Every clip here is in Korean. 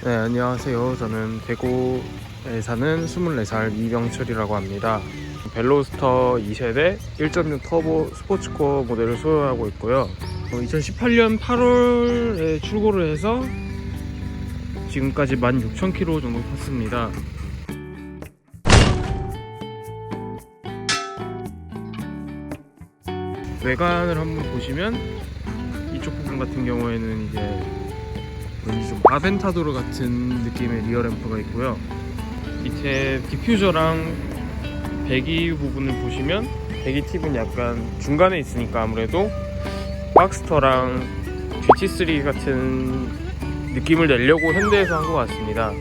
네, 안녕하세요. 저는 대구에 사는 24살 이병철이라고 합니다. 벨로스터 2세대 1.6 터보 스포츠코어 모델을 소유하고 있고요. 2018년 8월에 출고를 해서 지금까지 16,000km 정도 탔습니다. 외관을 한번 보시면 이쪽 부분 같은 경우에는 이제 왠지 좀 아벤타도르 같은 느낌의 리어 램프가 있고요. 밑에 디퓨저랑 배기 부분을 보시면 배기 팁은 약간 중간에 있으니까 아무래도 박스터랑 GT3 같은 느낌을 내려고 현대에서 한 것 같습니다.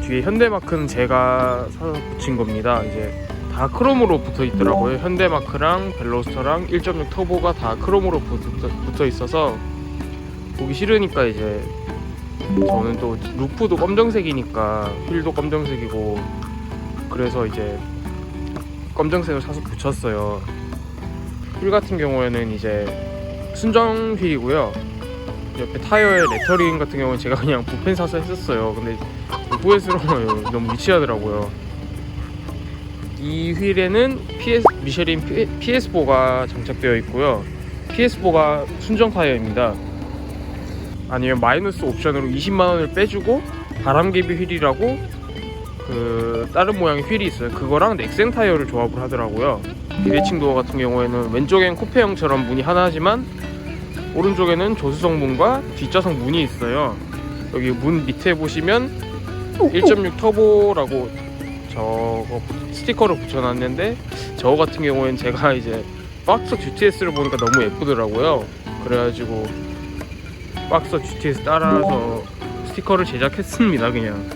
뒤에 현대마크는 제가 사서 붙인 겁니다. 이제 다 크롬으로 붙어 있더라고요. 현대마크랑 벨로스터랑 1.6 터보가 다 크롬으로 붙어 있어서 보기 싫으니까 이제 저는 또 루프도 검정색이니까 휠도 검정색이고 그래서 이제 검정색을 사서 붙였어요. 휠 같은 경우에는 이제 순정 휠이고요. 옆에 타이어의 레터링 같은 경우는 제가 그냥 붓펜 사서 했었어요. 근데 후회스러워요. 너무 미치하더라고요. 이 휠에는 미쉐린 PS4가 장착되어 있고요. PS4가 순정 타이어입니다. 아니면 마이너스 옵션으로 20만원을 빼주고 바람개비 휠이라고 그 다른 모양의 휠이 있어요. 그거랑 넥센 타이어를 조합을 하더라고요. 비대칭 도어 같은 경우에는 왼쪽엔 쿠페형처럼 문이 하나지만 오른쪽에는 조수석 문과 뒷좌석 문이 있어요. 여기 문 밑에 보시면 1.6 터보라고 저거 스티커를 붙여놨는데 저거 같은 경우에는 제가 이제 박스 GTS를 보니까 너무 예쁘더라고요. 그래가지고 박스 GTS 따라서 스티커를 제작했습니다. 그냥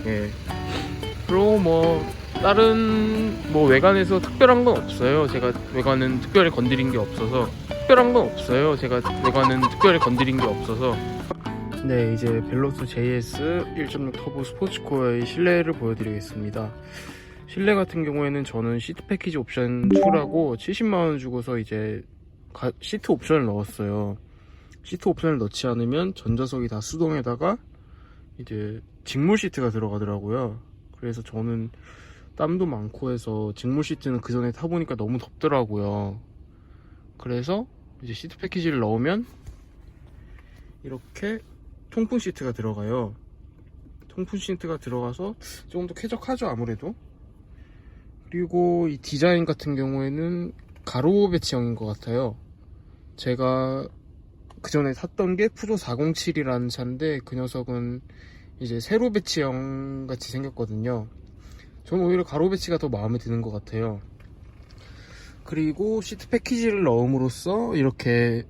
그리고 뭐 다른 뭐 외관에서 특별한 건 없어요. 제가 외관은 특별히 건드린 게 없어서 네, 이제 벨로스 JS 1.6 터보 스포츠코어의 실내를 보여드리겠습니다. 실내 같은 경우에는 저는 시트 패키지 옵션 2라고 70만원 주고서 이제 시트 옵션을 넣었어요. 시트 옵션을 넣지 않으면 전자석이 다 수동에다가 이제 직물 시트가 들어가더라고요. 그래서 저는 땀도 많고 해서 직물 시트는 그 전에 타보니까 너무 덥더라고요. 그래서 이제 시트 패키지를 넣으면 이렇게 통풍 시트가 들어가요. 통풍 시트가 들어가서 조금 더 쾌적하죠, 아무래도. 그리고 이 디자인 같은 경우에는 가로 배치형인 것 같아요. 제가 그 전에 탔던 게 푸조 407이라는 차인데 그 녀석은 이제 세로 배치형 같이 생겼거든요. 저는 오히려 가로 배치가 더 마음에 드는 것 같아요. 그리고 시트 패키지를 넣음으로써 이렇게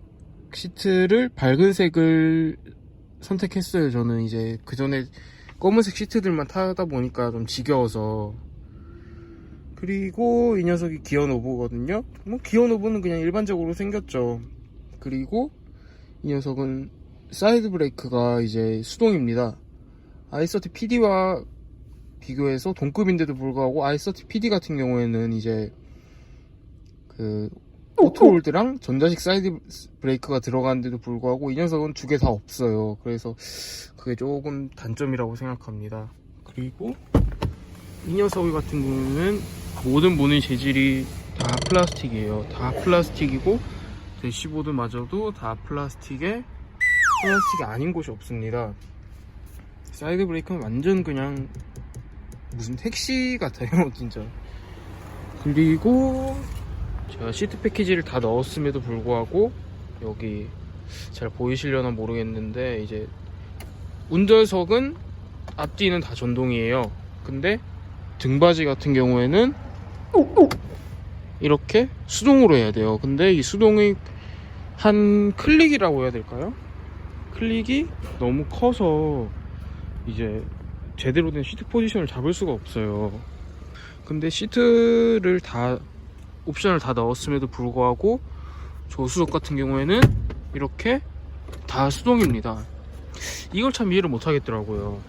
시트를 밝은 색을 선택했어요. 저는 이제 그 전에 검은색 시트들만 타다 보니까 좀 지겨워서. 그리고 이 녀석이 기어 노브거든요. 뭐 기어 노브는 그냥 일반적으로 생겼죠. 그리고 이 녀석은 사이드 브레이크가 이제 수동입니다. i30 PD와 비교해서 동급인데도 불구하고 i30 PD 같은 경우에는 이제 그 오토홀드랑 전자식 사이드 브레이크가 들어가는데도 불구하고 이 녀석은 두 개 다 없어요. 그래서 그게 조금 단점이라고 생각합니다. 그리고 이 녀석 같은 경우는 모든 문의 재질이 다 플라스틱이에요. 다 플라스틱이고 대시보드마저도 다 플라스틱이 아닌 곳이 없습니다. 사이드 브레이크는 완전 그냥 무슨 택시 같아요, 진짜. 그리고 제가 시트 패키지를 다 넣었음에도 불구하고 여기 잘 보이시려나 모르겠는데 이제 운전석은 앞뒤는 다 전동이에요. 근데 등받이 같은 경우에는 이렇게 수동으로 해야 돼요. 근데 이 수동이 한 클릭이라고 해야 될까요? 클릭이 너무 커서 이제 제대로 된 시트 포지션을 잡을 수가 없어요. 근데 시트를 다 옵션을 다 넣었음에도 불구하고 조수석 같은 경우에는 이렇게 다 수동입니다. 이걸 참 이해를 못 하겠더라고요.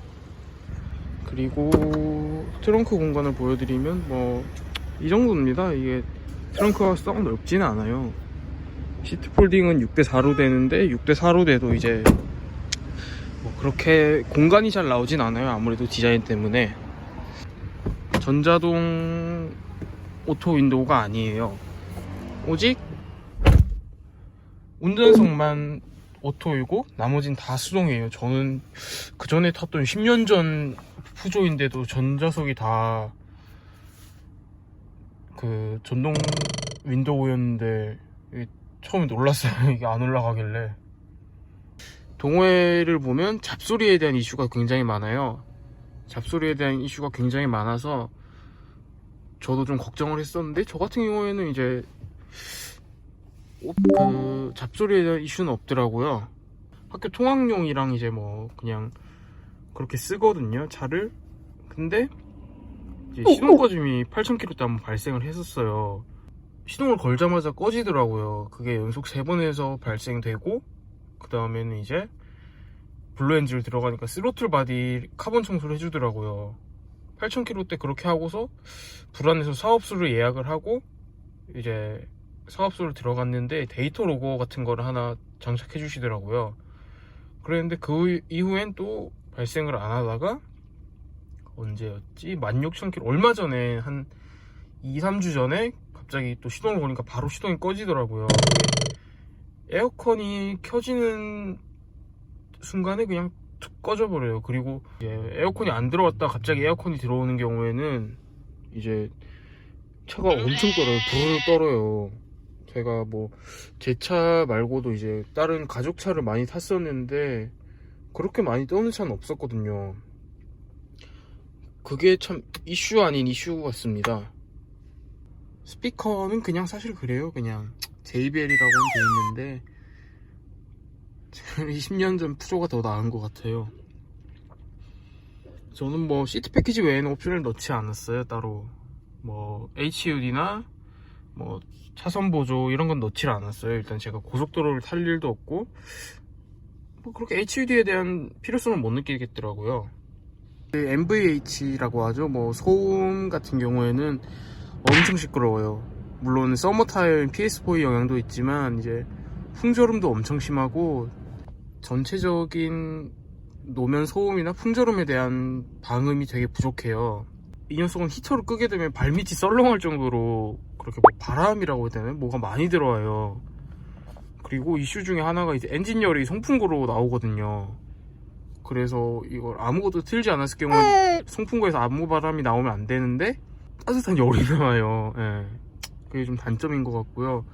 그리고 트렁크 공간을 보여드리면 뭐 이 정도입니다. 이게 트렁크가 썩 넓지는 않아요. 시트 폴딩은 6대4로 되는데 6대4로 돼도 이제 뭐 그렇게 공간이 잘 나오진 않아요. 아무래도 디자인 때문에. 전자동 오토 윈도우가 아니에요. 오직 운전석만 오토이고 나머진 다 수동이에요. 저는 그 전에 탔던 10년 전 푸조인데도 전자석이 다 그 전동 윈도우였는데 처음에 놀랐어요. 이게 안 올라가길래. 동호회를 보면 잡소리에 대한 이슈가 굉장히 많아요. 잡소리에 대한 이슈가 굉장히 많아서 저도 좀 걱정을 했었는데, 저 같은 경우에는 이제 그 잡소리에 대한 이슈는 없더라고요. 학교 통학용이랑 이제 뭐 그냥 그렇게 쓰거든요, 차를. 근데 이제 시동 꺼짐이 8,000km 때 한번 발생을 했었어요. 시동을 걸자마자 꺼지더라고요. 그게 연속 3번 해서 발생되고, 그 다음에는 이제 블루엔진을 들어가니까 스로틀 바디 카본 청소를 해주더라고요. 8,000km 때 그렇게 하고서 불안해서 사업소를 예약을 하고 이제 사업소를 들어갔는데 데이터 로고 같은 거를 하나 장착해 주시더라고요. 그랬는데 그 이후엔 또 발생을 안 하다가 언제였지? 16,000km, 얼마 전에 한 2-3주 전에 갑자기 또 시동을 거니까 바로 시동이 꺼지더라고요. 에어컨이 켜지는 순간에 그냥 툭 꺼져버려요. 그리고 에어컨이 안 들어왔다 갑자기 에어컨이 들어오는 경우에는 이제 차가 엄청 떨어요. 부르르 떨어요. 제가 뭐 제 차 말고도 이제 다른 가족 차를 많이 탔었는데 그렇게 많이 떠는 차는 없었거든요. 그게 참 이슈 아닌 이슈 같습니다. 스피커는 그냥 사실 그래요. 그냥 JBL이라고는 돼 있는데 20년 전 푸조가 더 나은 것 같아요. 저는 뭐 시트 패키지 외에는 옵션을 넣지 않았어요. 따로 뭐 HUD나 뭐 차선 보조 이런 건 넣지 않았어요. 일단 제가 고속도로를 탈 일도 없고 뭐 그렇게 HUD에 대한 필요성을 못 느끼겠더라고요. MVH라고 하죠. 뭐 소음 같은 경우에는 엄청 시끄러워요. 물론 서머 타이어인 PS4의 영향도 있지만 이제 풍절음도 엄청 심하고 전체적인 노면 소음이나 풍절음에 대한 방음이 되게 부족해요. 이 녀석은 히터를 끄게 되면 발밑이 썰렁할 정도로 그렇게 뭐 바람이라고 해야 되나? 뭐가 많이 들어와요. 그리고 이슈 중에 하나가 이제 엔진열이 송풍구로 나오거든요. 그래서 이걸 아무것도 틀지 않았을 경우에 송풍구에서 아무 바람이 나오면 안 되는데 따뜻한 열이 나와요. 예. 그게 좀 단점인 것 같고요.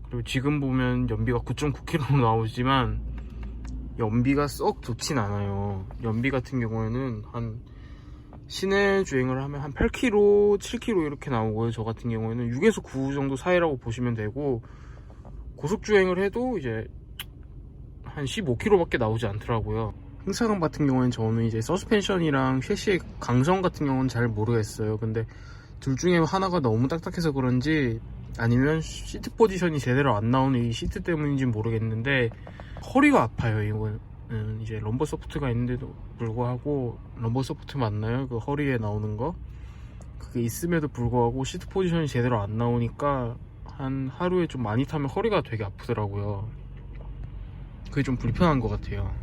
그리고 지금 보면 연비가 9.9km로 나오지만 연비가 썩 좋진 않아요. 연비 같은 경우에는 한 시내 주행을 하면 한 8km, 7km 이렇게 나오고요. 저 같은 경우에는 6에서 9 정도 사이라고 보시면 되고, 고속 주행을 해도 이제 한 15km밖에 나오지 않더라고요. 행사감 같은 경우에는 저는 이제 서스펜션이랑 셰시의 강성 같은 경우는 잘 모르겠어요. 근데 둘 중에 하나가 너무 딱딱해서 그런지 아니면 시트 포지션이 제대로 안 나오는 이 시트 때문인지 모르겠는데 허리가 아파요. 이거는 이제 럼버 소프트가 있는데도 불구하고, 럼버 소프트 맞나요? 그 허리에 나오는 거 그게 있음에도 불구하고 시트 포지션이 제대로 안 나오니까 한 하루에 좀 많이 타면 허리가 되게 아프더라고요. 그게 좀 불편한 것 같아요.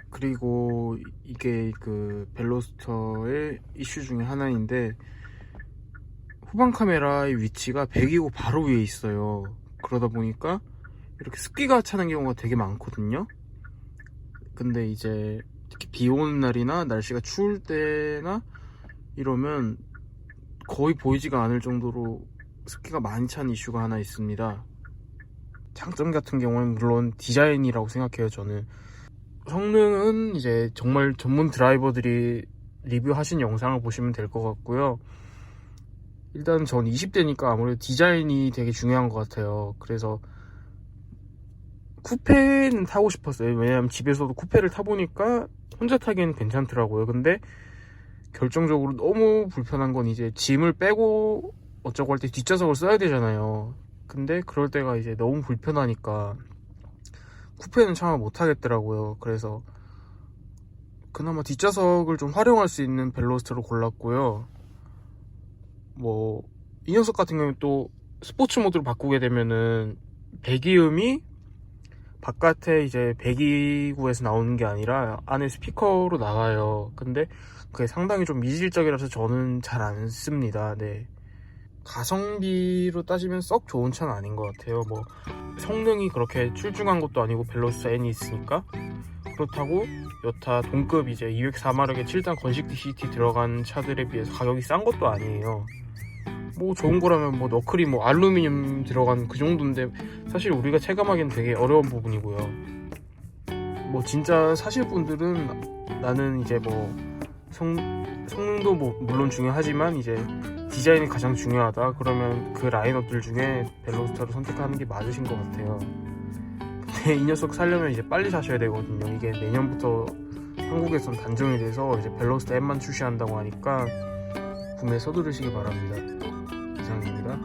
그리고 이게 그 벨로스터의 이슈 중에 하나인데 후방 카메라의 위치가 배기구 바로 위에 있어요. 그러다 보니까 이렇게 습기가 차는 경우가 되게 많거든요. 근데 이제 특히 비 오는 날이나 날씨가 추울 때나 이러면 거의 보이지가 않을 정도로 습기가 많이 찬 이슈가 하나 있습니다. 장점 같은 경우는 물론 디자인이라고 생각해요. 저는 성능은 이제 정말 전문 드라이버들이 리뷰하신 영상을 보시면 될 것 같고요. 일단 전 20대니까 아무래도 디자인이 되게 중요한 것 같아요. 그래서 쿠페는 타고 싶었어요. 왜냐면 집에서도 쿠페를 타보니까 혼자 타기에는 괜찮더라고요. 근데 결정적으로 너무 불편한 건 이제 짐을 빼고 어쩌고 할 때 뒷좌석을 써야 되잖아요. 근데 그럴 때가 이제 너무 불편하니까 쿠페는 참아 못 하겠더라고요. 그래서 그나마 뒷좌석을 좀 활용할 수 있는 벨로스터를 골랐고요. 뭐 이 녀석 같은 경우는 또 스포츠 모드로 바꾸게 되면은 배기음이 바깥에 이제 배기구에서 나오는 게 아니라 안에 스피커로 나가요. 근데 그게 상당히 좀 이질적이라서 저는 잘 안 씁니다. 네. 가성비로 따지면 썩 좋은 차는 아닌 것 같아요. 뭐 성능이 그렇게 출중한 것도 아니고 벨로스타 N이 있으니까. 그렇다고 여타 동급 이제 204마력의 7단 건식 DCT 들어간 차들에 비해서 가격이 싼 것도 아니에요. 뭐 좋은 거라면 뭐 너클이 뭐 알루미늄 들어간 그 정도인데 사실 우리가 체감하기엔 되게 어려운 부분이고요. 뭐 진짜 사실 분들은 나는 이제 뭐 성능도 뭐 물론 중요하지만 이제 디자인이 가장 중요하다 그러면 그 라인업들 중에 벨로스타를 선택하는 게 맞으신 것 같아요. 근데 이 녀석 사려면 이제 빨리 사셔야 되거든요. 이게 내년부터 한국에선 단종이 돼서 이제 벨로스타 M만 출시한다고 하니까 구매 서두르시기 바랍니다. 이상입니다.